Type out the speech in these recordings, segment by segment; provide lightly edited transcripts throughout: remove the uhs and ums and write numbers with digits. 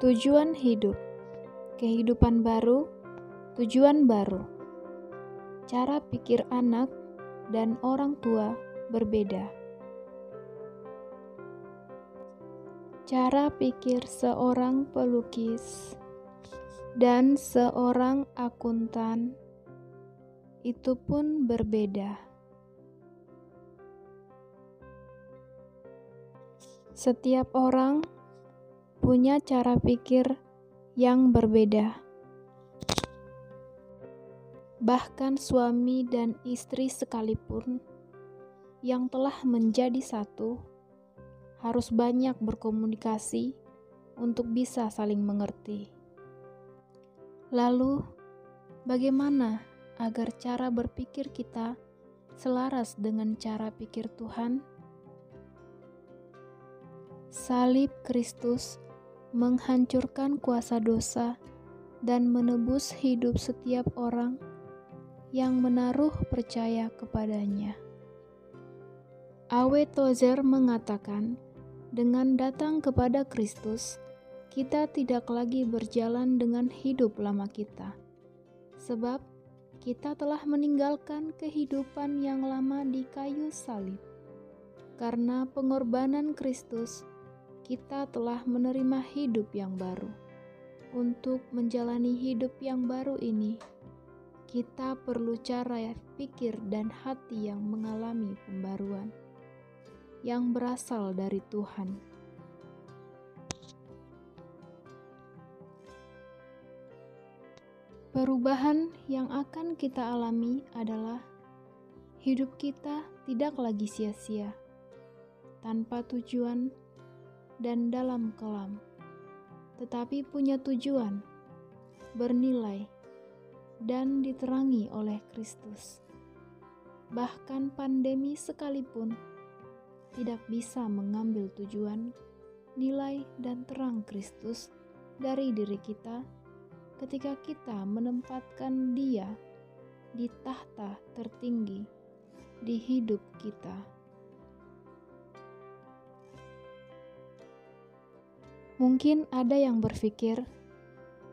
Tujuan hidup, kehidupan baru, tujuan baru. Cara pikir anak dan orang tua berbeda. Cara pikir seorang pelukis dan seorang akuntan itu pun berbeda. Setiap orang punya cara pikir yang berbeda. Bahkan suami dan istri sekalipun yang telah menjadi satu harus banyak berkomunikasi untuk bisa saling mengerti. Lalu, bagaimana agar cara berpikir kita selaras dengan cara pikir Tuhan? Salib Kristus menghancurkan kuasa dosa dan menebus hidup setiap orang yang menaruh percaya kepadanya. A.W. Tozer mengatakan, dengan datang kepada Kristus, kita tidak lagi berjalan dengan hidup lama kita, sebab kita telah meninggalkan kehidupan yang lama di kayu salib. Karena pengorbanan Kristus, kita telah menerima hidup yang baru. Untuk menjalani hidup yang baru ini, kita perlu cara pikir dan hati yang mengalami pembaruan, yang berasal dari Tuhan. Perubahan yang akan kita alami adalah hidup kita tidak lagi sia-sia, tanpa tujuan dan dalam kelam, tetapi punya tujuan, bernilai, dan diterangi oleh Kristus. Bahkan pandemi sekalipun tidak bisa mengambil tujuan, nilai, dan terang Kristus dari diri kita ketika kita menempatkan Dia di tahta tertinggi di hidup kita. Mungkin ada yang berpikir,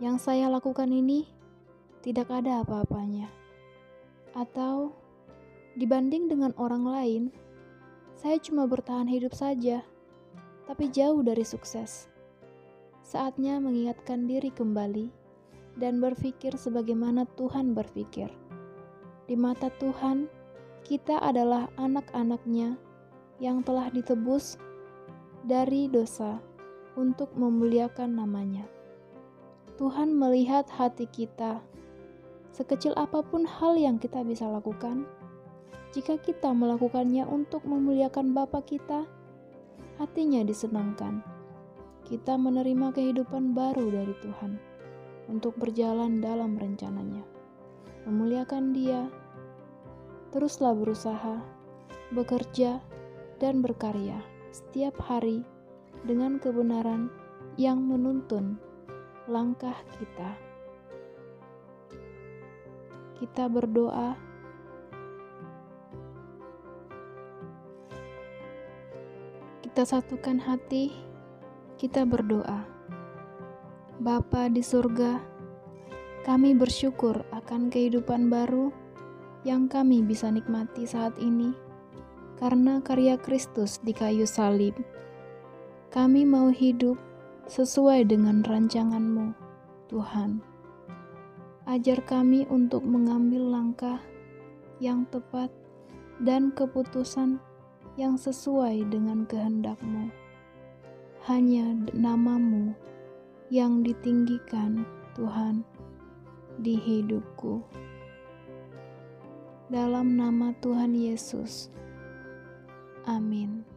yang saya lakukan ini tidak ada apa-apanya. Atau, dibanding dengan orang lain, saya cuma bertahan hidup saja, tapi jauh dari sukses. Saatnya mengingatkan diri kembali dan berpikir sebagaimana Tuhan berpikir. Di mata Tuhan, kita adalah anak-anak-Nya yang telah ditebus dari dosa untuk memuliakan nama-Nya. Tuhan melihat hati kita. Sekecil apapun hal yang kita bisa lakukan, jika kita melakukannya untuk memuliakan Bapa kita, hati-Nya disenangkan. Kita menerima kehidupan baru dari Tuhan untuk berjalan dalam rencana-Nya. Memuliakan Dia, teruslah berusaha, bekerja, dan berkarya setiap hari dengan kebenaran yang menuntun langkah kita. Kita berdoa. Kita satukan hati, kita berdoa. Bapa di surga, kami bersyukur akan kehidupan baru yang kami bisa nikmati saat ini karena karya Kristus di kayu salib. Kami mau hidup sesuai dengan rancangan-Mu, Tuhan. Ajar kami untuk mengambil langkah yang tepat dan keputusan yang sesuai dengan kehendak-Mu. Hanya nama-Mu yang ditinggikan, Tuhan, di hidupku. Dalam nama Tuhan Yesus. Amin.